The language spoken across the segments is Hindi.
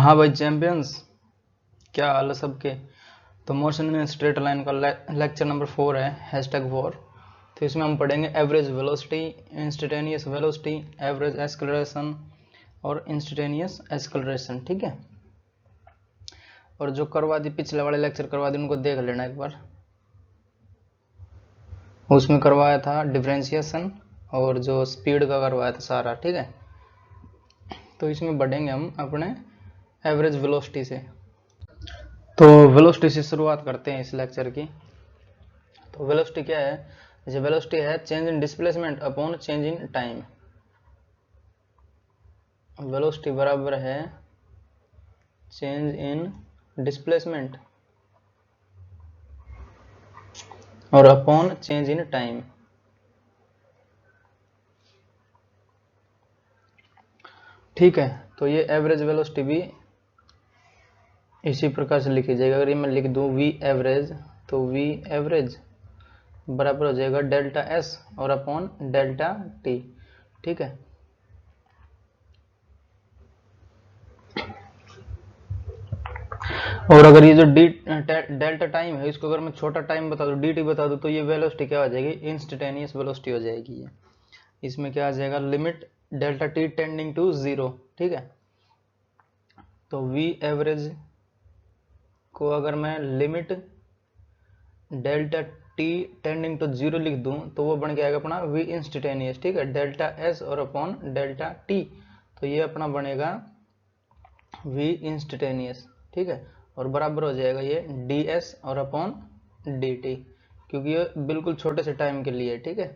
हाँ भाई चैंपियंस, क्या हाल है सबके। तो मोशन इन स्ट्रेट लाइन का लेक्चर नंबर 4 है, #4। तो इसमें हम पढ़ेंगे average velocity, instantaneous velocity, average acceleration और इंस्टेंटेनियस एक्सेलरेशन। ठीक है। और जो करवा दी पिछले वाले लेक्चर करवा दी उनको देख लेना एक बार। उसमें करवाया था डिफरेंशिएशन और जो स्पीड का करवाया था सारा। ठीक है। तो इसमें बढ़ेंगे हम अपने एवरेज वेलोसिटी से। तो वेलोसिटी से शुरुआत करते हैं इस लेक्चर की। तो वेलोसिटी क्या है? जैसे वेलोसिटी है change in displacement upon change in time. Velocity बराबर है चेंज इन डिस्प्लेसमेंट और अपॉन चेंज इन टाइम। ठीक है। तो ये एवरेज वेलोसिटी भी इसी प्रकार से लिखी जाएगी। अगर ये मैं लिख दूं वी एवरेज, तो वी एवरेज बराबर हो जाएगा डेल्टा एस और अपॉन डेल्टा टी। ठीक है। और अगर ये जो डी डेल्टा टाइम है इसको अगर मैं छोटा टाइम बता दूं, डी टी बता दूं, तो ये वेलोसिटी क्या हो जाएगी? इंस्टेंटेनियस वेलोसिटी हो जाएगी ये। इसमें क्या आ जाएगा? Limit delta T tending to 0। ठीक है। तो वी एवरेज को अगर मैं limit delta T tending to 0 लिख दूं तो वो बन जाएगा अपना वी इंस्टेंटेनियस। ठीक है। डेल्टा एस और अपॉन डेल्टा टी, तो ये अपना बनेगा वी इंस्टेंटेनियस। ठीक है। और बराबर हो जाएगा ये डी एस और अपॉन डी टी, क्योंकि ये बिल्कुल छोटे से टाइम के लिए। ठीक है।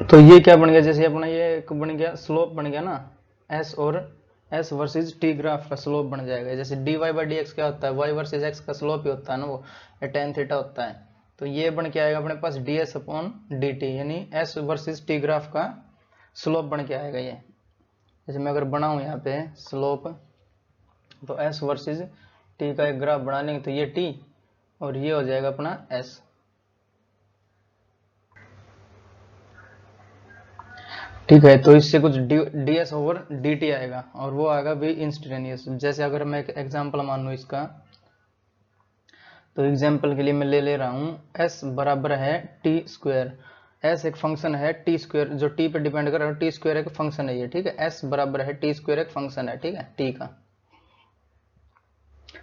तो ये क्या बन गया? जैसे अपना ये एक बन गया स्लोप बन गया ना, एस और एस वर्सेज टी ग्राफ का स्लोप बन जाएगा। जैसे D Y by D X क्या होता है? वाई वर्सेज एक्स का स्लोप ही होता है ना, वो टेन थीटा होता है। तो ये बन के आएगा अपने पास d s upon d t, यानी एस वर्सेज टी ग्राफ का स्लोप बन के आएगा ये। जैसे मैं अगर बनाऊं यहाँ पे स्लोप, तो एस वर्सेज टी का एक ग्राफ बना लेंगे तो ये टी और ये हो जाएगा अपना एस। ठीक है। तो इससे कुछ D S over D T आएगा और वो आएगा भी इंस्टेंटेनियस। जैसे अगर मैं एक एग्जांपल मान लूँ इसका, तो एग्जांपल के लिए मैं ले रहा हूँ एस बराबर है टी स्क्वायर। एस एक फंक्शन है टी स्क्वायर जो टी पे डिपेंड कर रहा है, टी स्क्वायर एक फंक्शन है ये। ठीक है। एस बराबर है टी स्क्वायर एक फंक्शन है। ठीक है, टी का।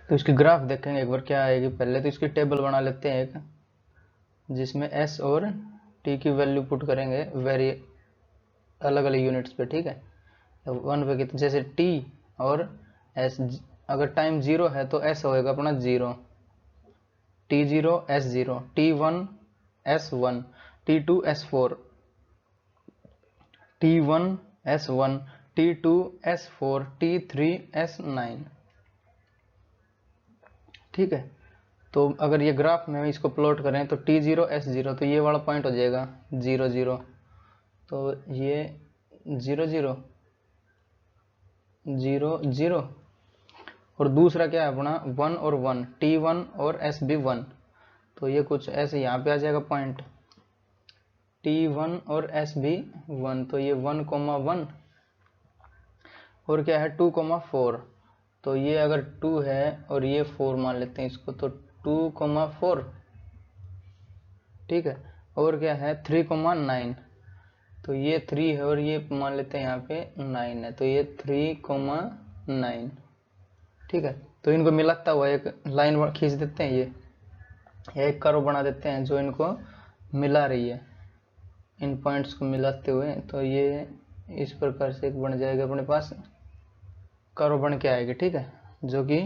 तो इसकी ग्राफ देखेंगे एक बार क्या आएगी। पहले तो इसकी टेबल बना लेते हैं एक, जिसमें एस और टी की वैल्यू पुट करेंगे वेरी अलग अलग यूनिट्स पे। ठीक है। वन पे कितने, जैसे टी और एस, अगर टाइम 0 है तो एस होएगा अपना 0, T 0 S 0, T 1 S 1, T 2 S 4, T 1 S 1, T 2 S 4, T 3 S 9। ठीक है। तो अगर ये ग्राफ में इसको प्लॉट करें तो टी 0 एस 0, तो ये वाला पॉइंट हो जाएगा 0 0, तो ये 0 0 0 0। और दूसरा क्या है अपना 1 और 1, T1 और एस भी 1, तो ये कुछ ऐसे यहाँ पे आ जाएगा पॉइंट T1 और एस भी 1, तो ये 1,1 और क्या है 2,4। तो ये अगर 2 है और ये 4 मान लेते हैं इसको, तो 2,4। ठीक है। और क्या है 3,9, तो ये 3 है और ये मान लेते हैं यहाँ पे 9 है, तो ये 3,9। ठीक है। तो इनको मिलाता हुआ एक लाइन खींच देते हैं, ये एक कर्व बना देते हैं जो इनको मिला रही है, इन पॉइंट्स को मिलाते हुए। तो ये इस प्रकार से एक बन जाएगा, अपने पास कर्व बन के आएगी। ठीक है। जो कि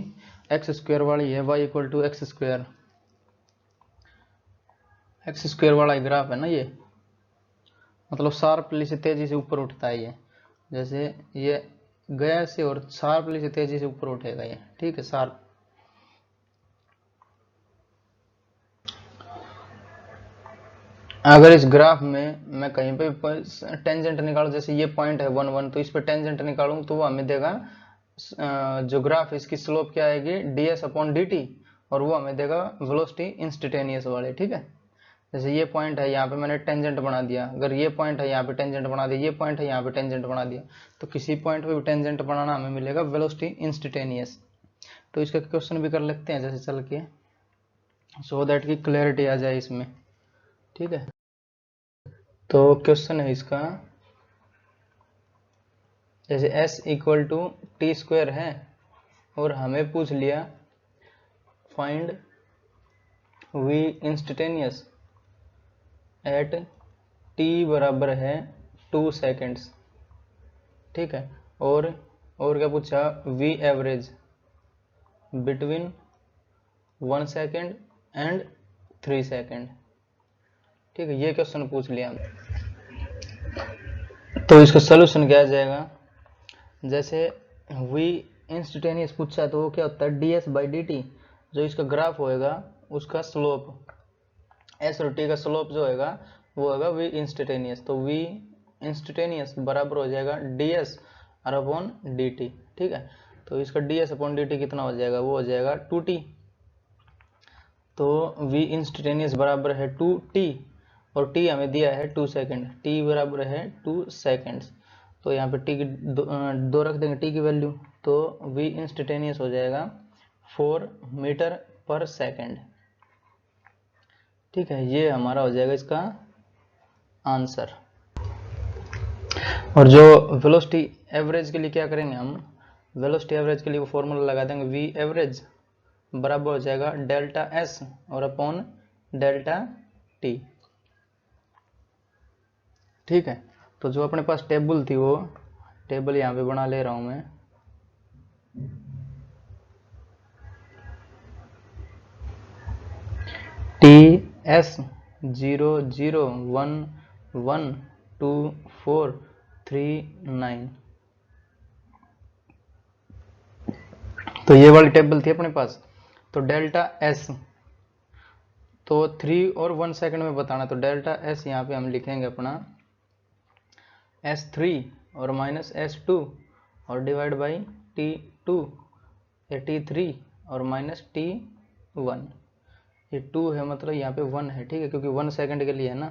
एक्स स्क्वायर वाली है, Y equal to X square वाला ग्राफ है ना ये, मतलब शार्पली से तेजी से ऊपर उठता है ये। जैसे ये गया से और शार्पली से तेजी से ऊपर उठेगा ये। ठीक है, शार्प। अगर इस ग्राफ में मैं कहीं पे टेंजेंट निकालूं, जैसे ये पॉइंट है 1 1, तो इस पे टेंजेंट निकालूं तो वो हमें देगा जो ग्राफ इसकी स्लोप क्या आएगी D s upon d T, और वो हमें देगा वेलोसिटी इंस्टेंटेनियस वाले। ठीक है। जैसे ये पॉइंट है, यहाँ पे मैंने टेंजेंट बना दिया, अगर ये पॉइंट है यहाँ पे टेंजेंट बना दिया, ये पॉइंट है यहाँ पे टेंजेंट बना दिया, तो किसी पॉइंट पे भी टेंजेंट बनाना हमें मिलेगा वेलोसिटी इंस्टेंटेनियस। तो इसका क्वेश्चन भी कर लेते हैं जैसे चल के, सो दैट की क्लैरिटी आ जाए इसमें, ठीक है। तो क्वेश्चन है इसका, जैसे s equal to T square है और हमें पूछ लिया find v instantaneous at t बराबर है 2 सेकेंड्स, ठीक है। और क्या पूछा, v average between 1 second and 3 second, ठीक है। ये क्वेश्चन पूछ लिया हमने। तो इसका सोल्यूशन क्या आ जाएगा, जैसे v इंस्टेंटेनियस पूछा तो वो क्या होता है ds बाई डी टी, जो इसका ग्राफ होएगा उसका स्लोप s और t का स्लोप जो होएगा वो होगा v इंस्टेंटेनियस। तो v इंस्टेंटेनियस बराबर हो जाएगा ds और अपॉन dt, ठीक है। तो इसका ds अपॉन dt कितना हो जाएगा, वो हो जाएगा 2t। तो v इंस्टेंटेनियस बराबर है 2t और t हमें दिया है 2 सेकेंड, t बराबर है 2 सेकेंड्स। तो यहाँ पे t की दो रख देंगे t की वैल्यू, तो v इंस्टेंटेनियस हो जाएगा 4 मीटर पर सेकेंड, ठीक है। ये हमारा हो जाएगा इसका आंसर। और जो वेलोसिटी एवरेज के लिए क्या करेंगे हम, वेलोसिटी एवरेज के लिए वो फॉर्मूला लगा देंगे, वी एवरेज बराबर हो जाएगा डेल्टा एस और अपॉन डेल्टा टी, ठीक है। तो जो अपने पास टेबल थी वो टेबल यहाँ पे बना ले रहा हूं मैं, टी एस 0 0 1 1 2 4 3 9, तो ये वाली टेबल थी अपने पास। तो डेल्टा एस तो 3 और 1 सेकंड में बताना, तो डेल्टा एस यहाँ पे हम लिखेंगे अपना S3 और माइनस S2 और डिवाइड बाई T2 या T3 और माइनस T1। ये 2 है मतलब यहाँ पे 1 है, ठीक है, क्योंकि 1 सेकंड के लिए है ना।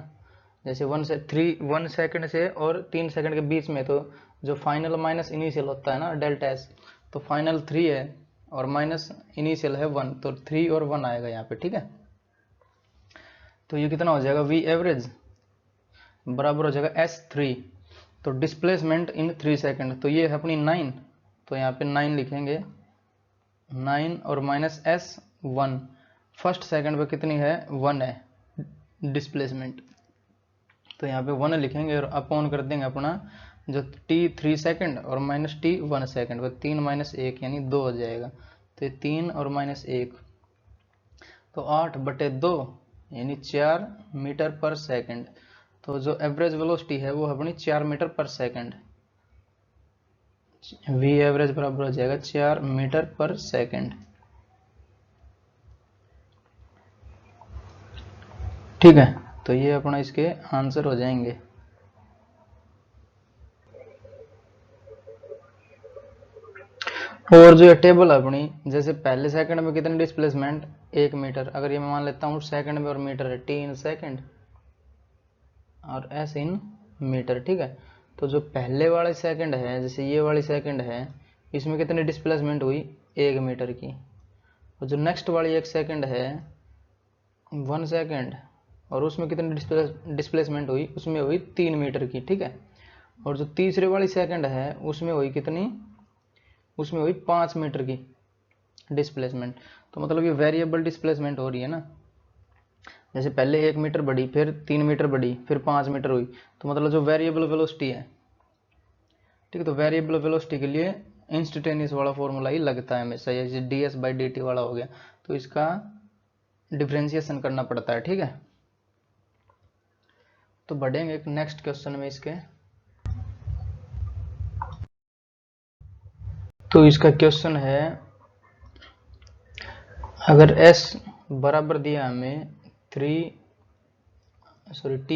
जैसे 1 सेकंड से और 3 सेकंड के बीच में, तो जो फाइनल माइनस इनिशियल होता है ना डेल्टा एस, तो फाइनल 3 है और माइनस इनिशियल है 1, तो 3 और 1 आएगा यहाँ पे, ठीक है। तो ये कितना हो जाएगा, वी एवरेज बराबर हो जाएगा S3, तो डिस्प्लेसमेंट इन 3 सेकंड, तो ये है अपनी 9, तो यहाँ पे 9 लिखेंगे, 9 और माइनस S1, फर्स्ट सेकंड पे कितनी है 1 है डिस्प्लेसमेंट, तो यहाँ पे 1 लिखेंगे और अपॉन कर देंगे अपना जो t 3 सेकंड और माइनस t 1 सेकंड, तो 3 माइनस 1 यानी 2 हो जाएगा, तो ये 3 और माइनस 1, तो 8/2 यानी 4 मीटर पर सेकंड। तो जो एवरेज वेलोसिटी है वो अपनी 4 मीटर पर सेकंड, वी एवरेज बराबर हो जाएगा 4 मीटर पर सेकंड, ठीक है। तो ये अपना इसके आंसर हो जाएंगे। और जो टेबल अपनी, जैसे पहले सेकंड में कितनी डिस्प्लेसमेंट 1 मीटर, अगर ये मैं मान लेता हूँ सेकंड में और मीटर है, टी इन सेकंड और एस इन मीटर, ठीक है। तो जो पहले वाले सेकंड है, जैसे ये वाली सेकंड है, इसमें कितनी डिस्प्लेसमेंट हुई 1 मीटर की, और जो नेक्स्ट वाली 1 सेकंड है 1 सेकंड, और उसमें कितनी डिस्प्लेसमेंट हुई, उसमें हुई 3 मीटर की, ठीक है। और जो तीसरे वाली सेकंड है उसमें हुई कितनी, उसमें हुई 5 मीटर की डिस्प्लेसमेंट। तो मतलब ये वेरिएबल डिस्प्लेसमेंट हो रही है ना, जैसे पहले 1 मीटर बढ़ी, फिर 3 मीटर बढ़ी, फिर 5 मीटर हुई, तो मतलब जो वेरिएबल वेलोसिटी है, ठीक है। तो वेरिएबल वेलोसिटी के लिए इंस्टेंटेनियस वाला फॉर्मूला ही लगता है हमेशा, जैसे ds बाई डी टी वाला हो गया, तो इसका डिफ्रेंशिएशन करना पड़ता है, ठीक है। तो बढ़ेंगे एक नेक्स्ट क्वेश्चन में इसके। तो इसका क्वेश्चन है, अगर s बराबर दिया हमें टी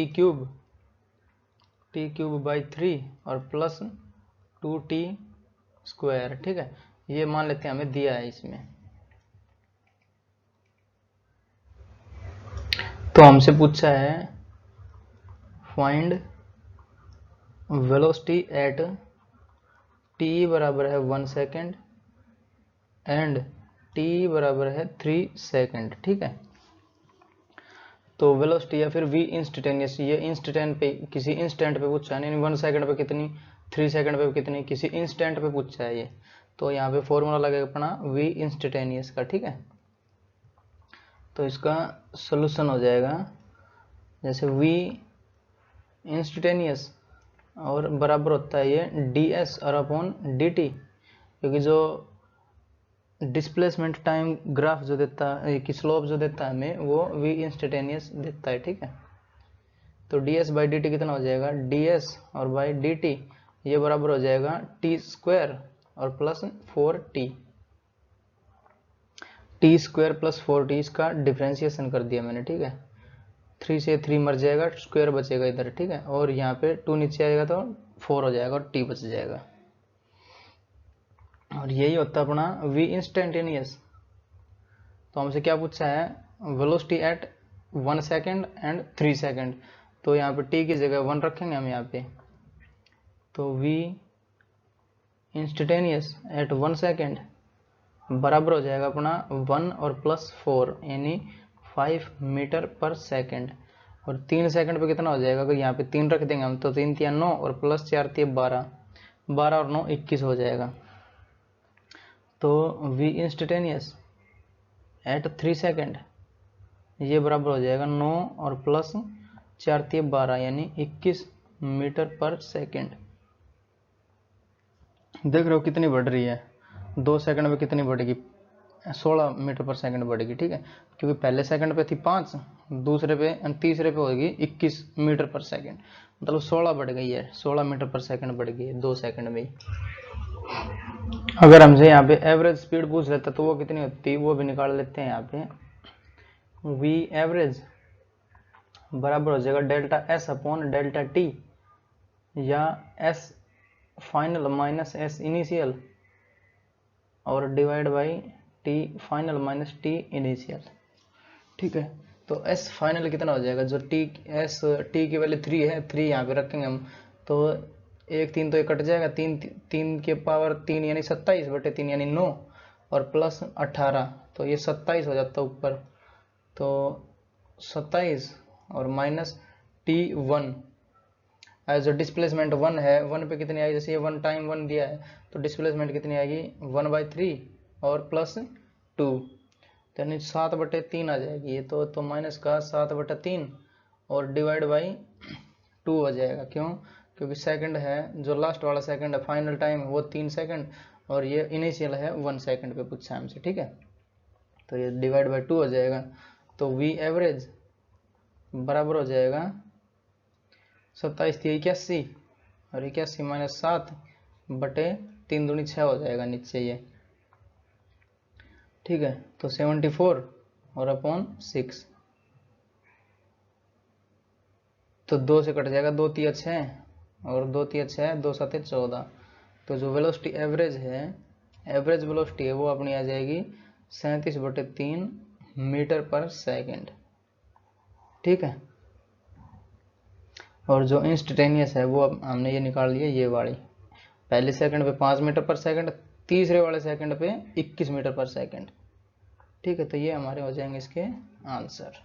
क्यूब बाई 3 और प्लस 2t स्क्वायर, ठीक है। ये मान लेते हैं हमें दिया है इसमें, तो हमसे पूछा है फाइंड वेलोसिटी एट t बराबर है 1 सेकेंड एंड t बराबर है 3 सेकेंड। ठीक है, तो वेलोसिटी या फिर v इंस्टेंटेनियस, ये इंस्टेंट पे, किसी इंस्टेंट पे पूछा है, 1 सेकंड पे कितनी, 3 सेकंड पे कितनी, किसी इंस्टेंट पे पूछा है ये। तो यहाँ पे फॉर्मूला लगेगा अपना v इंस्टेंटेनियस का। ठीक है, तो इसका सोल्यूशन हो जाएगा जैसे v इंस्टेंटेनियस और बराबर होता है ये ds और अपॉन dt, क्योंकि जो डिस्प्लेसमेंट टाइम ग्राफ जो देता है कि स्लोप जो देता है हमें, वो v इंस्टेंटेनियस देता है। ठीक है, तो ds बाई डी टी कितना हो जाएगा, ds और बाई डी टी ये बराबर हो जाएगा t स्क्वायर और plus 4t, t square plus 4t, इसका डिफ्रेंशिएशन कर दिया मैंने। ठीक है, 3 से 3 मर जाएगा, स्क्वायर बचेगा इधर। ठीक है, और यहाँ पे 2 नीचे आएगा तो 4 हो जाएगा और t बच जाएगा, और यही होता है अपना v इंस्टेंटेनियस। तो हमसे क्या पूछा है, velocity at 1 second and 3 second, तो यहाँ पे t की जगह 1 रखेंगे हम यहाँ पे, तो v इंस्टेंटेनियस एट 1 सेकेंड बराबर हो जाएगा अपना 1 और प्लस 4 यानी 5 मीटर पर सेकेंड, और 3 सेकंड पे कितना हो जाएगा, अगर यहाँ पे 3 रख देंगे हम तो 3 तिया 9 और प्लस 4 तिया 12, 12 और 9 21 हो जाएगा। तो v इंस्टेंटेनियस एट 3 सेकंड ये बराबर हो जाएगा 9 और प्लस 4 तिया 12 यानी 21 मीटर पर सेकेंड। देख रहे हो कितनी बढ़ रही है, 2 सेकंड में कितनी बढ़ेगी, 16 मीटर पर सेकंड बढ़ेगी। ठीक है, क्योंकि पहले सेकंड पे थी 5, दूसरे पे तीसरे पे होगी 21 मीटर पर सेकंड, मतलब 16 बढ़ गई है, 16 मीटर पर सेकंड बढ़ गई है 2 सेकंड में ही। अगर हमसे यहाँ पे एवरेज स्पीड पूछ लेता तो वो कितनी होती, वो भी निकाल लेते हैं। यहाँ पे v एवरेज बराबर हो जाएगा delta s upon delta t, या s final minus s initial और divide by t final minus t initial. ठीक है, तो s फाइनल कितना हो जाएगा, जो t की वैल्यू 3 है, 3 यहाँ पे रखेंगे हम, तो 1 3 तो ये कट जाएगा, 3 के पावर 3 यानी 27 बटे 3 यानी 9 और प्लस 18, तो ये 27 हो जाता है ऊपर, तो 27 और माइनस t1 एज डिस्प्लेसमेंट 1 है, 1 पे कितनी आएगी, जैसे ये 1 टाइम 1 दिया है तो डिस्प्लेसमेंट कितनी आएगी 1/3 और प्लस 2, यानी 7/3 आ जाएगी ये, तो माइनस का 7/3 और डिवाइड बाई 2 हो जाएगा। क्यों, क्योंकि सेकंड है, जो लास्ट वाला सेकंड है फाइनल टाइम वो 3 सेकंड और ये इनिशियल है 1 सेकंड पे पूछा हमसे। ठीक है, तो ये डिवाइड बाई 2 हो जाएगा, तो v एवरेज बराबर हो जाएगा 27 थी 81 और 81 माइनस 7 बटे 3 दूनी 6 हो जाएगा नीचे ये। ठीक है, तो 74 और अपॉन 6, तो 2 से कट जाएगा, 2 तिया 6 और 2 तिया 6, 2 7 14, तो जो वेलोसिटी एवरेज है, एवरेज वेलोसिटी है वो अपनी आ जाएगी 37/3 मीटर पर सेकेंड। ठीक है, और जो इंस्टेंटेनियस है वो हमने ये निकाल लिया, ये वाली पहले सेकंड पे 5 मीटर पर सेकंड, तीसरे वाले सेकंड पे 21 मीटर पर सेकंड। ठीक है, तो ये हमारे हो जाएंगे इसके आंसर।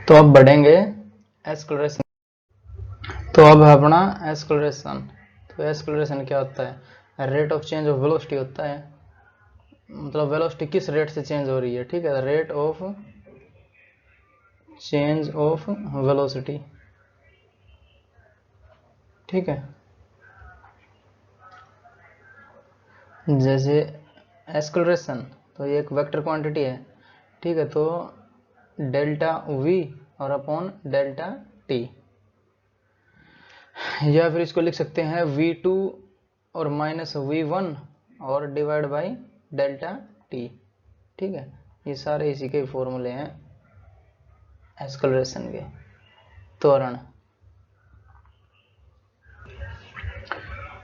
तो अब बढ़ेंगे एक्सेलरेशन। तो अब है अपना एक्सेलरेशन। तो एक्सेलरेशन क्या होता है, rate of change of velocity होता है, मतलब वेलोसिटी किस रेट से चेंज हो रही है। ठीक है, rate of change of velocity. ठीक है, जैसे एक्सेलरेशन तो ये एक वेक्टर क्वांटिटी है। ठीक है, तो डेल्टा v और अपॉन डेल्टा t, या फिर इसको लिख सकते हैं v2 और माइनस v1 और डिवाइड बाई डेल्टा t। ठीक है, ये सारे इसी के फॉर्मूले हैं एक्सेलरेशन के, त्वरण,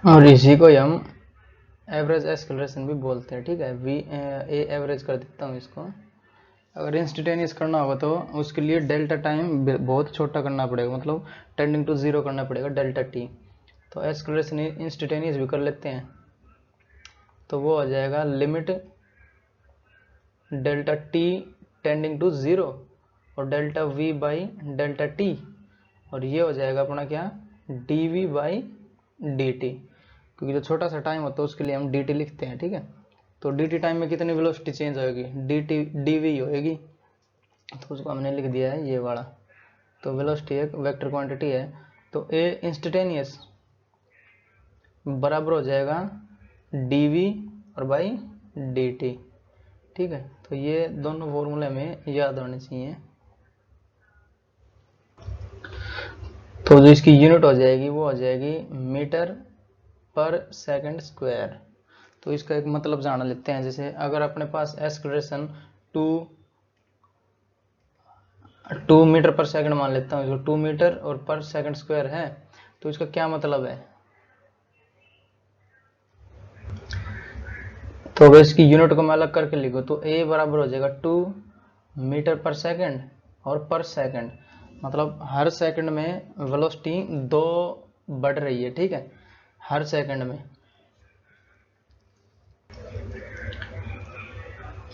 और इसी को हम एवरेज एक्सेलरेशन भी बोलते हैं। ठीक है, ए एवरेज कर देता हूँ इसको, अगर इंस्टेंटेनियस करना होगा तो उसके लिए डेल्टा टाइम बहुत छोटा करना पड़ेगा, मतलब टेंडिंग टू 0 करना पड़ेगा, डेल्टा टी। तो एक्सेलरेशन इंस्टेंटेनियस भी कर लेते हैं, तो वो आ जाएगा limit delta T tending to 0 और delta V by delta T, और ये हो जाएगा अपना क्या, D we by D T, क्योंकि जो छोटा सा टाइम होता है उसके लिए हम डी टी लिखते हैं, ठीक है। तो डी टी टाइम में कितनी वेलोसिटी चेंज होगी, डी टी डी वी होएगी, तो उसको हमने लिख दिया है ये वाला। तो वेलोसिटी एक वेक्टर क्वांटिटी है, तो ए इंस्टेंटेनियस बराबर हो जाएगा डी वी और बाई डी टी, ठीक है। तो ये दोनों फॉर्मूले हमें याद होने चाहिए। तो जो इसकी यूनिट हो जाएगी वो हो जाएगी मीटर पर सेकंड स्क्वायर। तो इसका एक मतलब जान लेते हैं, जैसे अगर अपने पास एक्सेलरेशन 2 मीटर पर सेकंड मान लेता हूँ, इसको 2 मीटर और पर सेकंड स्क्वायर है, तो इसका क्या मतलब है। तो अगर इसकी यूनिट को मैं अलग करके लिखूँ तो ए बराबर हो जाएगा 2 मीटर पर सेकंड और पर सेकंड, मतलब हर सेकंड में वेलोसिटी 2 बढ़ रही है, ठीक है, हर सेकंड में।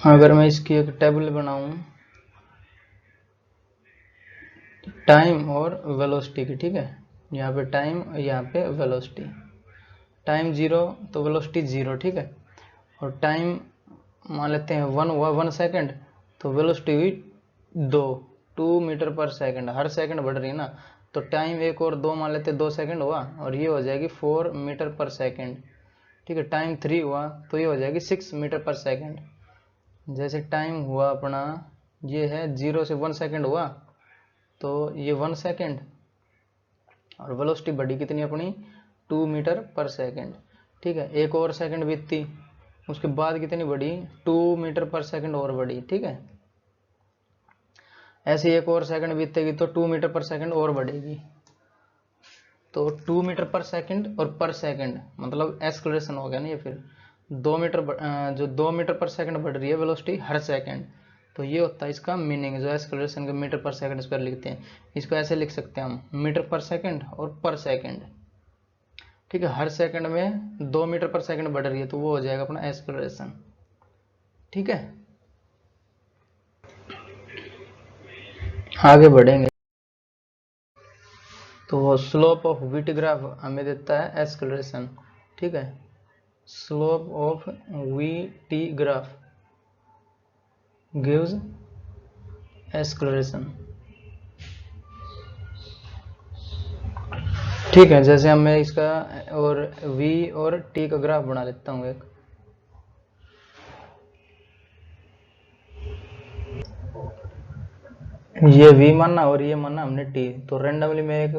अगर मैं इसकी एक टेबल बनाऊं टाइम और वेलोसिटी की, ठीक है, यहाँ पे टाइम, यहाँ पे वेलोसिटी, टाइम 0 तो वेलोसिटी 0, ठीक है, और टाइम मान लेते हैं 1 हुआ, 1 सेकंड, तो वेलोसिटी हुई 2 मीटर पर सेकंड, हर सेकंड बढ़ रही है ना, तो टाइम एक और 2 मान लेते हैं, 2 सेकंड हुआ, और ये हो जाएगी 4 मीटर पर सेकंड, ठीक है। टाइम 3 हुआ तो ये हो जाएगी 6 मीटर पर सेकंड। जैसे टाइम हुआ अपना, ये है 0 से 1 सेकंड हुआ, तो ये 1 सेकंड, और वेलोसिटी बढ़ी कितनी अपनी, 2 मीटर पर सेकंड, ठीक है। एक और सेकंड बीतती, उसके बाद कितनी बढ़ी, 2 मीटर पर सेकंड और बढ़ी, ठीक है। ऐसे एक और सेकंड बीतेगी तो 2 मीटर पर सेकंड और बढ़ेगी, तो 2 मीटर पर सेकंड और पर सेकंड मतलब एक्सेलरेशन हो गया ना ये। फिर 2 मीटर जो 2 मीटर पर सेकंड बढ़ रही है वेलोसिटी हर सेकंड, तो ये होता है इसका मीनिंग, जो एक्सेलरेशन का मीटर पर सेकंड स्क्वायर लिखते हैं। इसको ऐसे लिख सकते हैं हम, मीटर पर सेकंड और पर सेकंड, ठीक है। हर सेकंड में 2 मीटर पर सेकंड बढ़ रही है, तो वो हो जाएगा अपना एक्सेलरेशन, ठीक है। आगे बढ़ेंगे, तो स्लोप ऑफ वीटी ग्राफ हमें देता है एक्सेलरेशन, ठीक है। Slope of VT graph gives acceleration, ठीक है। जैसे हम मैं इसका और v और t का ग्राफ बना लेता हूँ एक, ये v मानना और ये मानना हमने t, तो रेंडमली मैं एक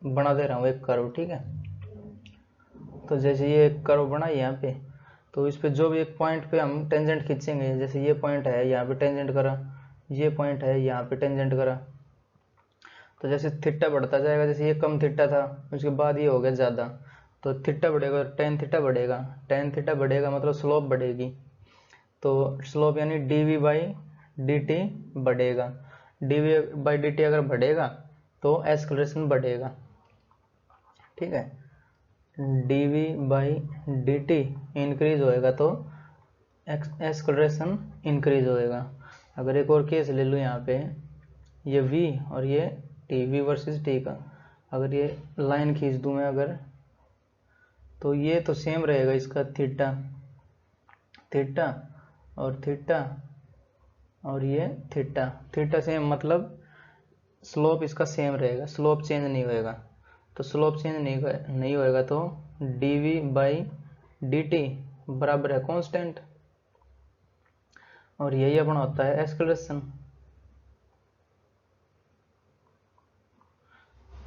बना दे रहा हूँ एक कर्व, ठीक है। तो जैसे ये एक कर्व बना यहाँ पे, तो इस पे जो भी एक पॉइंट पे हम टेंजेंट खींचेंगे, जैसे ये पॉइंट है यहाँ पे टेंजेंट करा, ये पॉइंट है यहाँ पे टेंजेंट करा, तो जैसे थीटा बढ़ता जाएगा, जैसे ये कम थीटा था उसके बाद ये हो गया ज़्यादा, तो थीटा बढ़ेगा, टेन थीटा बढ़ेगा, टेन थीटा बढ़ेगा मतलब स्लोप बढ़ेगी, तो स्लोप यानी d we by D T बढ़ेगा, d we by D t अगर बढ़ेगा तो एक्सेलरेशन बढ़ेगा, ठीक है। D we by D t increase होएगा तो एक्सेलरेशन इंक्रीज होएगा। अगर एक और केस ले लो यहाँ पे, ये v और ये t, v वर्सेस t का, अगर ये लाइन खींच दूं मैं अगर, तो ये तो सेम रहेगा इसका थीटा, थीटा और थीटा और ये थीटा, थीटा सेम मतलब स्लोप इसका सेम रहेगा, स्लोप चेंज नहीं होएगा। तो स्लोप चेंज नहीं होएगा तो D we by D T बराबर है कांस्टेंट, और यही अपना होता है एक्सेलरेशन।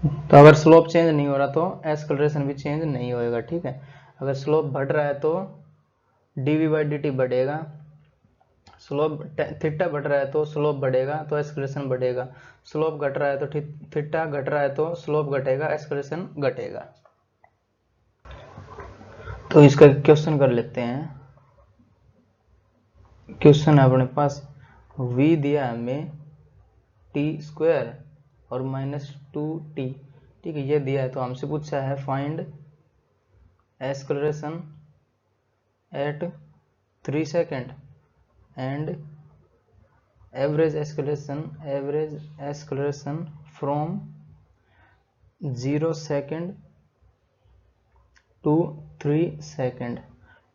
तो अगर स्लोप चेंज नहीं हो रहा तो एक्सेलरेशन भी चेंज नहीं होएगा, ठीक है। अगर स्लोप बढ़ रहा है तो D we by D T बढ़ेगा, स्लोप थीटा बढ़ रहा है तो स्लोप बढ़ेगा तो एक्सेलरेशन बढ़ेगा, स्लोप घट रहा है तो थीटा घट रहा है तो स्लोप घटेगा, एक्सेलरेशन घटेगा। तो इसका क्वेश्चन कर लेते हैं। क्वेश्चन है अपने पास, v दिया हमें टी स्क्वायर और -2t, ठीक है, ये दिया है। तो हमसे पूछा है find acceleration at 3 second and average acceleration from 0 second to 3 second,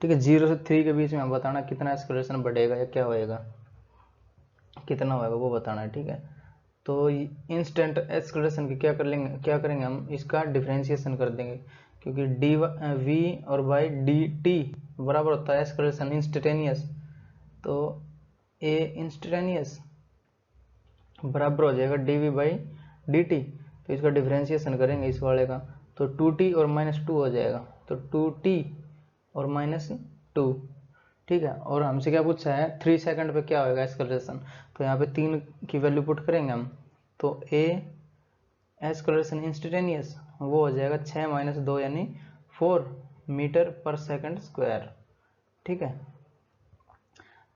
ठीक है। 0 से 3 के बीच में हम बताना कितना एक्सेलरेशन बढ़ेगा या क्या होएगा, कितना होएगा वो बताना है, ठीक है। तो इंस्टेंट एक्सेलरेशन की क्या करेंगे हम, इसका डिफरेंशिएशन कर देंगे, क्योंकि डी वी और बाई डी टी बराबर होता है एक्सेलरेशन इंस्टेंटेनियस। तो ए इंस्टेंटेनियस बराबर हो जाएगा D we by D T. तो इसका डिफरेंशिएशन करेंगे इस वाले का, तो 2t और -2 हो जाएगा, तो 2t और -2, ठीक है। और हमसे क्या पूछा है 3 सेकंड पे क्या होगा एक्सेलरेशन, तो यहाँ पे 3 की वैल्यू पुट करेंगे हम, तो ए एक्सेलरेशन इंस्टेंटेनियस वो हो जाएगा 6 - 2 यानी 4 मीटर पर सेकंड स्क्वायर, ठीक है।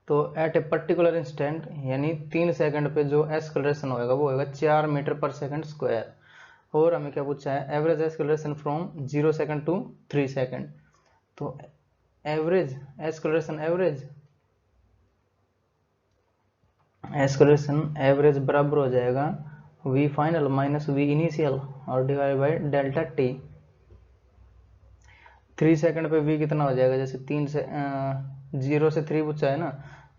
तो एट ए पर्टिकुलर इंस्टेंट यानी 3 सेकंड पे जो एक्सेलरेशन होएगा वो होएगा 4 मीटर पर सेकंड स्क्वायर। और हमें क्या पूछा है average acceleration from 0 second to 3 second, तो एवरेज एक्सेलरेशन एवरेज बराबर हो जाएगा v final minus v initial और divide by delta t. 3 second पे v कितना हो जाएगा, जैसे 3 से 0 से 3 पूछा है ना,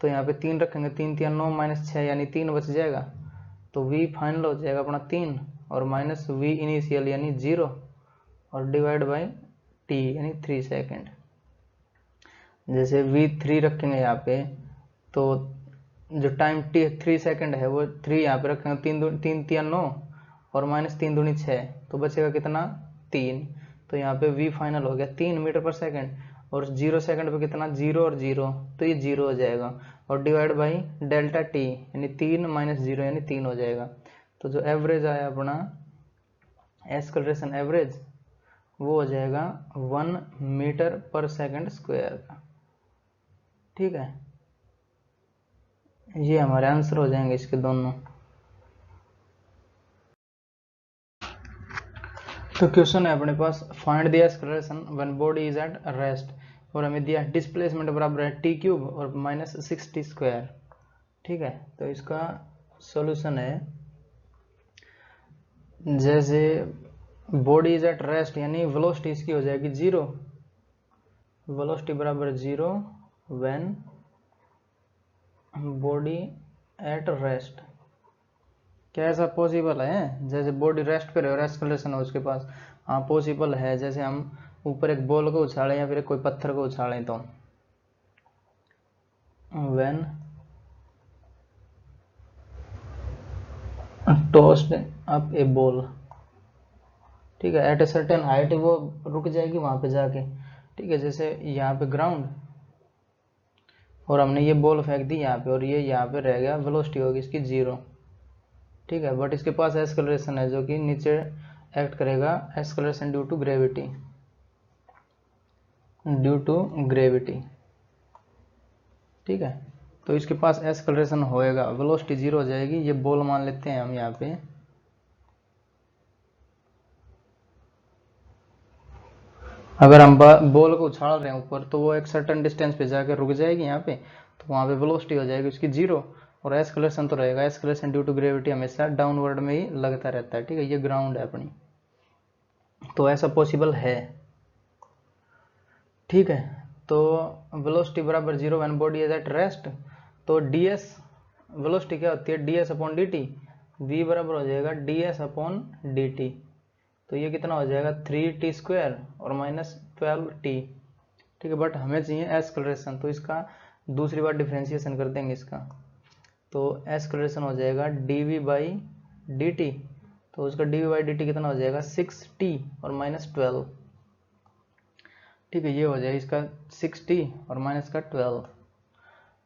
तो यहाँ पे 3 रखेंगे, 3 3 9 -6 यानी 3 बच जाएगा, तो v फाइनल हो जाएगा अपना 3 और माइनस v इनिशियल यानी 0 और डिवाइड बाई t यानी 3 सेकंड। जैसे v3 रखेंगे यहाँ पे, तो जो टाइम t 3 सेकंड है वो 3 यहाँ पे रखेंगे, 3 3 9 और -3 दूनी 6, तो बचेगा कितना 3। तो यहाँ पे v फाइनल हो गया 3 मीटर पर सेकंड, और 0 सेकंड पे कितना 0 और 0, तो ये 0 हो जाएगा, और डिवाइड बाई डेल्टा टी यानी 3 - 0 यानी 3 हो जाएगा। तो जो एवरेज आया अपना एक्सेलरेशन एवरेज वो हो जाएगा 1 मीटर पर सेकंड स्क्वायर का, ठीक है। ये हमारे आंसर हो जाएंगे इसके दोनों। तो क्वेश्चन है अपने पास find the acceleration when body is at rest, और हमें दिया डिस्प्लेसमेंट बराबर है टी क्यूब और -6t स्क्वायर, ठीक है। तो इसका सॉल्यूशन है, जैसे बॉडी इज एट रेस्ट यानी वेलोसिटी इसकी हो जाएगी 0, वेलोसिटी बराबर 0 व्हेन बॉडी एट रेस्ट। क्या ऐसा पॉसिबल है, जैसे बॉडी रेस्ट पे रहे और एक्सेलरेशन हो उसके पास, हाँ पॉसिबल है। जैसे हम ऊपर एक बॉल को उछालें या फिर कोई पत्थर को उछालें, तो when tossed up A ball, ठीक है, एट ए सर्टेन हाइट वो रुक जाएगी वहां पे जाके, ठीक है। जैसे यहाँ पे ग्राउंड और हमने ये बॉल फेंक दी यहाँ पे और ये यहाँ पे रह गया, वेलोसिटी होगी इसकी 0, ठीक है। बट इसके पास एक्सेलरेशन है जो कि नीचे एक्ट करेगा, एक्सेलरेशन ड्यू टू ग्रेविटी, ठीक है। तो इसके पास एक्सेलरेशन होएगा, वेलोसिटी 0 हो जाएगी, ये बॉल मान लेते हैं हम यहाँ पे, अगर हम बॉल को उछाल रहे हैं ऊपर तो वो एक सर्टेन डिस्टेंस पे जाकर रुक जाएगी यहाँ पे, तो वहाँ पे वेलोसिटी हो जाएगी उसकी 0, और एक्सेलरेशन तो रहेगा, एक्सेलरेशन ड्यू टू ग्रेविटी हमेशा डाउनवर्ड में ही लगता रहता है, ठीक है। ये ग्राउंड है अपनी, तो ऐसा पॉसिबल है, ठीक है। तो वेलोसिटी बराबर 0 when body is at rest, तो ds वेलोसिटी क्या होती है ds अपॉन dt, v बराबर हो जाएगा ds अपॉन dt, तो ये कितना हो जाएगा 3t स्क्वायर और -12t, ठीक है। बट हमें चाहिए एक्सेलरेशन, तो इसका दूसरी बार डिफरेंशिएशन कर देंगे इसका, तो एक्सेलरेशन हो जाएगा dv बाई dt, तो उसका dv बाई dt कितना हो जाएगा 6t और -12, ठीक है। ये हो जाएगा इसका 6t और माइनस का 12,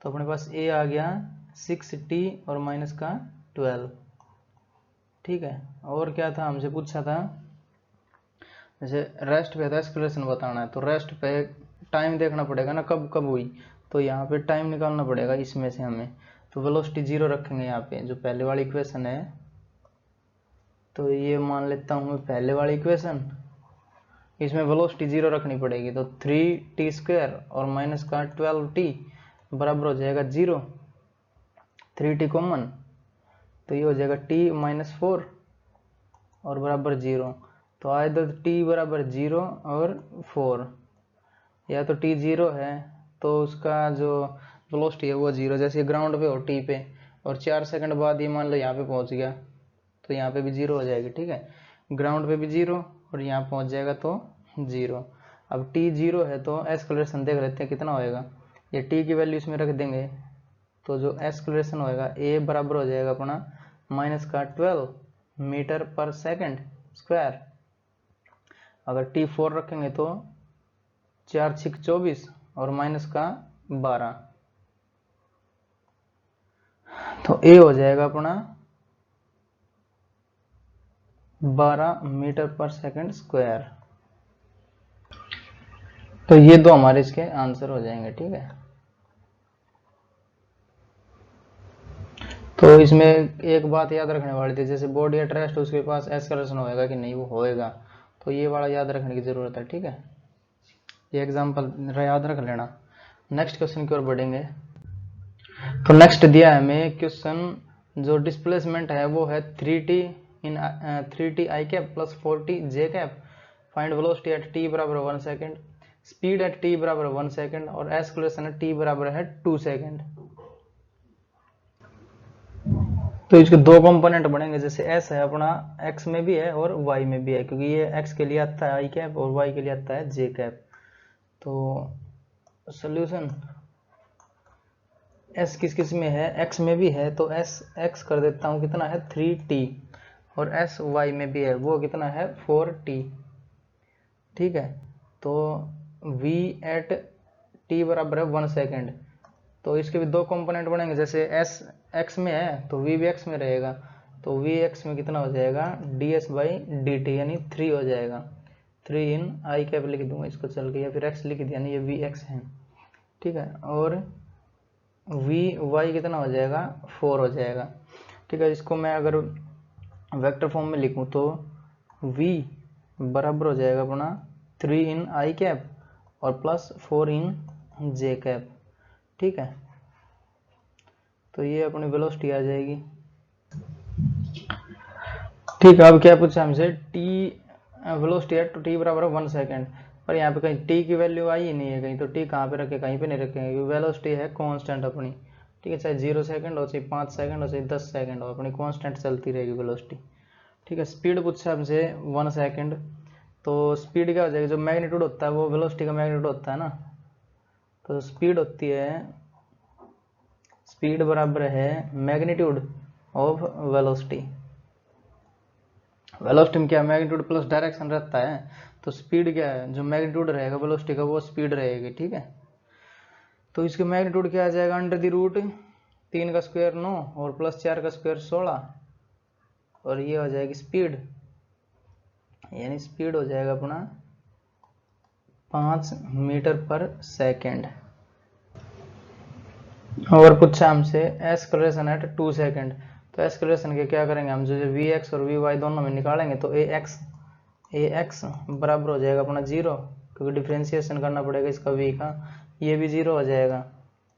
तो अपने पास a आ गया 6t और माइनस का 12, ठीक है। और क्या था हमसे पूछा था, जैसे रेस्ट पे था एक्सेलरेशन बताना है, तो रेस्ट पे टाइम देखना पड़ेगा ना कब कब हुई, तो यहाँ पे टाइम निकालना पड़ेगा इसमें से हमें, तो वेलोसिटी 0 रखेंगे यहाँ पे, जो पहले वाली इक्वेशन है। तो ये मान लेता हूँ मैं पहले वाली इक्वेशन, इसमें वेलोसिटी 0 रखनी पड़ेगी। तो 3t² और माइनस का 12t बराबर हो जाएगा 0, 3t कॉमन, तो ये हो जाएगा t माइनस 4 और बराबर 0। तो आइदर t बराबर 0 और 4, या तो t 0 है तो उसका जो वेलोसिटी है वो 0, जैसे ग्राउंड पे हो t पे, और 4 सेकंड बाद ये मान लो यहाँ पे पहुँच गया, तो यहाँ पे भी 0 हो जाएगी। ठीक है, ग्राउंड पे भी 0 और यहाँ पहुँच जाएगा तो 0। अब t 0 है तो एक्सेलरेशन देख लेते हैं कितना होएगा। ये t की वैल्यू इसमें रख देंगे, तो जो एक्सेलरेशन होएगा a बराबर हो जाएगा अपना माइनस का 12 मीटर पर सेकंड स्क्वायर। अगर t 4 रखेंगे तो 4 6 24 और माइनस का 12, तो a हो जाएगा अपना 12 मीटर पर सेकंड स्क्वायर। तो ये दो हमारे इसके आंसर हो जाएंगे। ठीक है, तो इसमें एक बात याद रखने वाली थी, जैसे बॉडी एट रेस्ट उसके पास एक्सेलरेशन होएगा कि नहीं, वो होएगा, तो ये वाला याद रखने की जरूरत है। ठीक है, ये एग्जांपल याद रख लेना। नेक्स्ट क्वेश्चन की ओर बढ़ेंगे। तो नेक्स्ट दिया है हमें क्वेश्चन, जो डिस्प्लेसमेंट है वो है 3t in 3t i cap plus 4t j cap, find velocity at t बराबर 1 सेकेंड, स्पीड एट t बराबर 1 सेकेंड और एक्सेलरेशन एट t बराबर है 2 सेकेंड। तो इसके दो कंपोनेंट बनेंगे, जैसे s है अपना x में भी है और y में भी है, क्योंकि ये x के लिए आता है i कैप और y के लिए आता है j कैप। तो सोल्यूशन s किस किस में है, x में भी है तो s x कर देता हूँ, कितना है 3t, और s y में भी है वो कितना है 4t। ठीक है, तो v एट t बराबर है 1 सेकेंड, तो इसके भी दो कंपोनेंट बनेंगे, जैसे s x में है तो v भी x में रहेगा, तो v x में कितना हो जाएगा ds बाई डी टी, यानी 3 हो जाएगा। 3 इन आई कैप लिख दूंगा इसको चल के, या फिर x लिख दिया, यानी ये v x है। ठीक है, और v y कितना हो जाएगा 4 हो जाएगा। ठीक है, इसको मैं अगर वेक्टर फॉर्म में लिखूं तो v बराबर हो जाएगा अपना 3 इन आई कैप और प्लस 4 इन जे कैप। ठीक है, तो ये अपनी वेलोसिटी आ जाएगी। ठीक है, अब क्या पूछा हमसे, t वेलोसिटी एट टी बराबर 1 सेकेंड, पर यहाँ पे कहीं t की वैल्यू आई ही नहीं है कहीं, तो t कहाँ पे रखे, कहीं पे नहीं रखेंगे, क्योंकि वेलोसिटी है कांस्टेंट अपनी। ठीक है, चाहे 0 सेकंड हो, चाहे 5 सेकंड हो, चाहे 10 सेकंड हो, अपनी कांस्टेंट चलती रहेगी वेलोसिटी। ठीक है, स्पीड पूछा हमसे 1 सेकंड, तो स्पीड क्या हो जाएगी, जो मैग्नीट्यूड होता है वो वेलोसिटी का मैग्नीट्यूड होता है ना, तो स्पीड होती है, स्पीड बराबर है मैग्नीट्यूड ऑफ वेलोसिटी। वेलोसिटी में क्या मैग्नीट्यूड प्लस डायरेक्शन रहता है, तो स्पीड क्या है, जो मैग्नीट्यूड रहेगा वेलोसिटी का वो स्पीड रहेगी। ठीक है, तो इसके मैग्नीट्यूड क्या आ जाएगा, अंडर द रूट 3 का स्क्वायर 9 और प्लस 4 का स्क्वायर 16, और ये हो जाएगी स्पीड, यानी स्पीड हो जाएगा अपना 5 मीटर पर सेकेंड। और पूछा हमसे एक्सेलरेशन एट 2 सेकेंड, तो एक्सेलरेशन के क्या करेंगे हम, जो वी एक्स और वी वाई दोनों में निकालेंगे, तो ए एक्स बराबर हो जाएगा अपना 0, क्योंकि डिफ्रेंशिएशन करना पड़ेगा इसका v का, ये भी 0 हो जाएगा,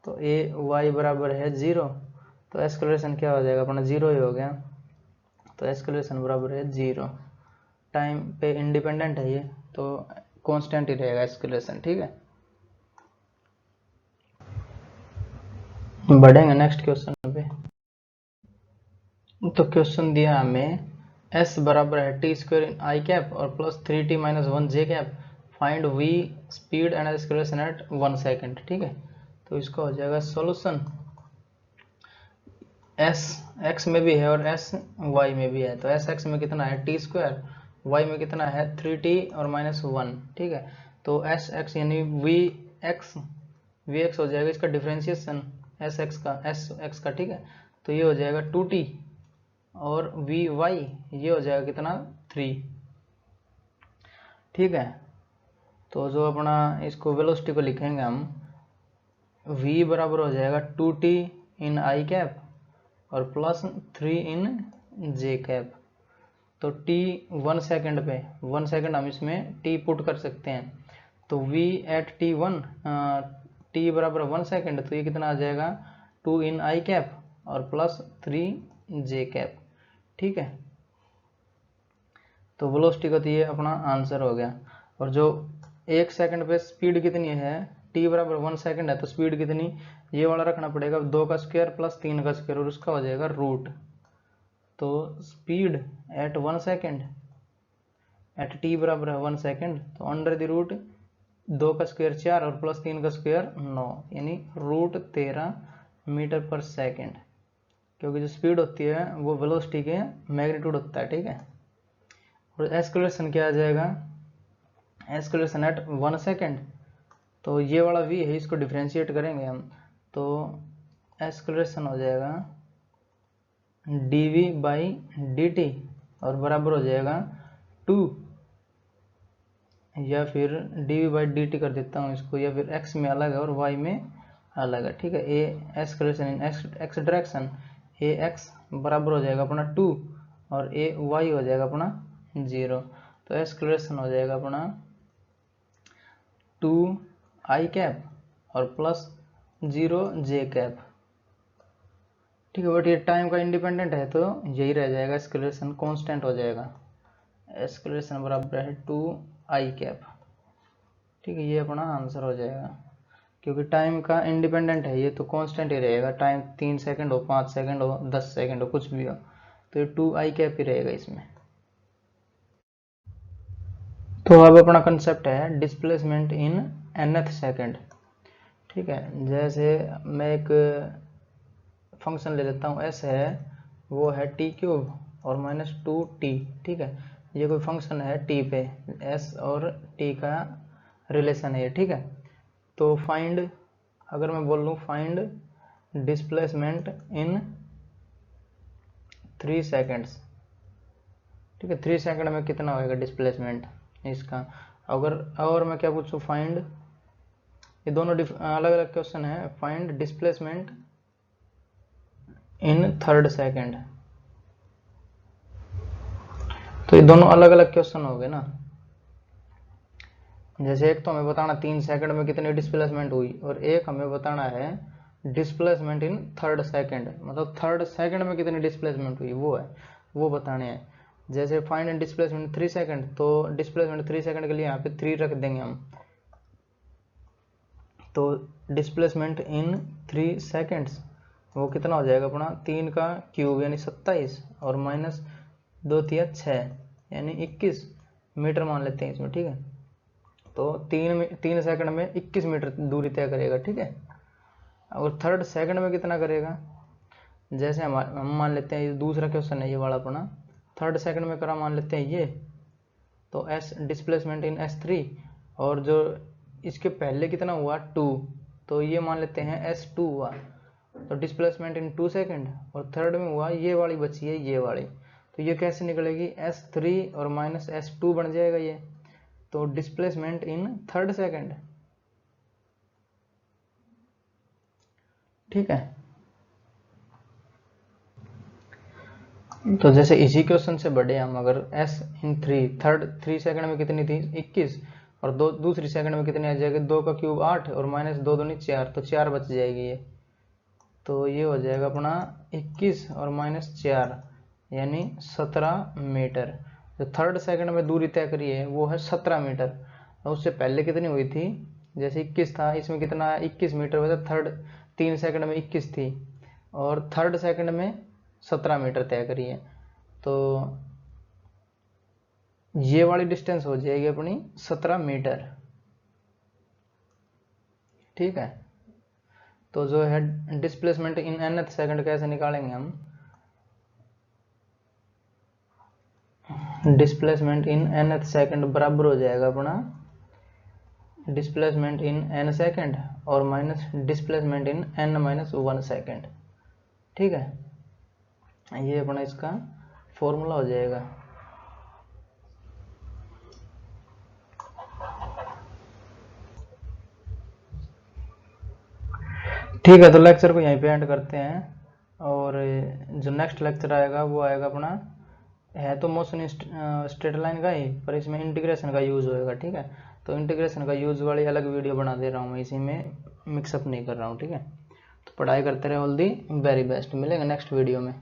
तो ए वाई बराबर है 0, तो एक्सेलरेशन क्या हो जाएगा अपना 0 ही हो गया, तो एक्सेलरेशन बराबर है 0। टाइम पे इंडिपेंडेंट है ये, तो कांस्टेंट ही रहेगा एक्सेलरेशन। ठीक है, बढ़ेंगे नेक्स्ट क्वेश्चन पे। तो क्वेश्चन दिया हमें s बराबर है टी स्क्वायर इन आई कैप और plus 3t minus 1 J cap, find v speed and acceleration at 1 second. ठीक है, तो इसका हो जाएगा सॉल्यूशन, s x में भी है और s y में भी है, तो s x में कितना है टी स्क्वायर, y में कितना है 3t और माइनस 1। ठीक है, तो s x यानी v x हो जाएगा इसका डिफ्रेंशिएशन s x का। ठीक है, तो ये हो जाएगा 2t और वी वाई ये हो जाएगा कितना 3। ठीक है, तो जो अपना इसको वेलोसिटी को लिखेंगे हम, v बराबर हो जाएगा 2t इन आई कैप और प्लस 3 इन जे कैप। तो t 1 सेकेंड पे 1 सेकेंड हम इसमें t पुट कर सकते हैं, तो v एट t1 t बराबर 1 सेकेंड, तो ये कितना आ जाएगा 2 इन आई कैप और प्लस 3 जे कैप। ठीक है, तो वेलोसिटी का तो ये अपना आंसर हो गया। और जो 1 सेकंड पे स्पीड कितनी है, t बराबर 1 सेकंड है, तो स्पीड कितनी, ये वाला रखना पड़ेगा 2 का स्क्वायर प्लस 3 का स्क्वायर और उसका हो जाएगा रूट। तो speed at 1 second at t बराबर है 1 सेकंड, तो अंडर द रूट 2 का स्क्वायर 4 और प्लस 3 का स्क्वायर 9, यानी रूट 13 मीटर पर सेकंड, क्योंकि जो स्पीड होती है वो वेलोसिटी के मैग्नीट्यूड होता है। ठीक है, और एक्सेलरेशन क्या आ जाएगा, एक्सेलरेशन एट 1 सेकंड, तो ये वाला v है, इसको डिफ्रेंशिएट करेंगे हम, तो एक्सेलरेशन हो जाएगा dv बाई dt और बराबर हो जाएगा 2, या फिर dv बाई dt कर देता हूँ इसको, या फिर x में अलग है और y में अलग है। ठीक है, a acceleration in x direction a x बराबर हो जाएगा अपना 2 और a y हो जाएगा अपना 0, तो एक्सेलरेशन हो जाएगा अपना 2 आई कैप और प्लस 0 जे कैप। ठीक है, बट ये टाइम का इंडिपेंडेंट है तो यही रह जाएगा, एक्सेलरेशन कांस्टेंट हो जाएगा, एक्सेलरेशन बराबर है 2 आई कैप। ठीक है, ये अपना आंसर हो जाएगा, क्योंकि टाइम का इंडिपेंडेंट है ये, तो कांस्टेंट ही रहेगा, टाइम 3 सेकंड हो, 5 सेकंड हो, 10 सेकंड हो, कुछ भी हो, तो ये 2 आई कैप ही रहेगा इसमें। तो अब अपना कंसेप्ट है डिस्प्लेसमेंट इन nth सेकंड। ठीक है, जैसे मैं एक फंक्शन ले लेता हूँ, s है वो है t क्यूब और माइनस 2t। ठीक है, ये कोई फंक्शन है t पे, s और t का रिलेशन है ये। ठीक है, तो फाइंड, अगर मैं बोल लूँ फाइंड डिस्प्लेसमेंट इन 3 सेकेंड्स। ठीक है, 3 सेकंड में कितना होएगा डिस्प्लेसमेंट इसका। अगर और मैं क्या पूछूँ, फाइंड, ये दोनों अलग अलग क्वेश्चन है, find displacement in 3rd second, तो ये दोनों अलग अलग क्वेश्चन हो गए ना। जैसे एक तो हमें बताना 3 सेकंड में कितनी डिस्प्लेसमेंट हुई, और एक हमें बताना है डिस्प्लेसमेंट इन 3rd सेकंड, मतलब 3rd सेकंड में कितनी डिस्प्लेसमेंट हुई वो बताने हैं। जैसे फाइंड डिस्प्लेसमेंट 3 सेकंड, तो डिस्प्लेसमेंट 3 सेकंड के लिए यहाँ पे 3 रख देंगे हम, तो डिस्प्लेसमेंट इन 3 सेकंड्स वो कितना हो जाएगा अपना 3 का क्यूब यानी 27 और माइनस 2 तिया 6 यानी 21 मीटर मान लेते हैं इसमें। ठीक है, तो 3 सेकंड में 21 मीटर दूरी तय करेगा। ठीक है, और 3rd सेकंड में कितना करेगा, जैसे हम मान लेते हैं ये दूसरा क्वेश्चन है ये वाला अपना, 3rd सेकंड में करा मान लेते हैं ये, तो s डिस्प्लेसमेंट इन s3, और जो इसके पहले कितना हुआ 2, तो ये मान लेते हैं s2 हुआ, तो डिस्प्लेसमेंट इन 2 सेकंड, और 3rd में हुआ ये वाली बची है ये वाली, तो ये कैसे निकलेगी s3 और माइनस s2 बन जाएगा ये, तो डिस्प्लेसमेंट इन 3rd सेकंड। ठीक है, तो जैसे इसी क्वेश्चन से बढ़े हम, अगर s इन 3 सेकंड में कितनी थी 21, और दूसरी सेकंड में कितनी आ जाएगी 2 का क्यूब 8 और माइनस 2 दूनी 4, तो 4 बच जाएगी ये, तो ये हो जाएगा अपना 21 और माइनस 4 यानी 17 मीटर। जो 3rd सेकंड में दूरी तय करी है वो है 17 मीटर, और उससे पहले कितनी हुई थी, जैसे 21 था, इसमें कितना 21 मीटर हुआ था, 3 सेकंड में 21 थी, और 3rd सेकंड में 17 मीटर तय करी है, तो ये वाली डिस्टेंस हो जाएगी अपनी 17 मीटर। ठीक है, तो जो है डिस्प्लेसमेंट इन nth सेकंड कैसे निकालेंगे हम, डिस्प्लेसमेंट इन nth सेकंड बराबर हो जाएगा अपना डिस्प्लेसमेंट इन n सेकंड और minus displacement in n minus 1 second. ठीक है, ये अपना इसका फॉर्मूला हो जाएगा। ठीक है, तो लेक्चर को यहीं पे एंड करते हैं। और जो नेक्स्ट लेक्चर आएगा वो आएगा अपना, है तो मोशन स्ट्रेट लाइन का ही, पर इसमें इंटीग्रेशन का यूज़ होएगा। ठीक है, तो इंटीग्रेशन का यूज़ वाली अलग वीडियो बना दे रहा हूँ मैं, इसी में मिक्सअप नहीं कर रहा हूँ। ठीक है, तो पढ़ाई करते रहे। ऑल दी वेरी बेस्ट, मिलेंगे नेक्स्ट वीडियो में।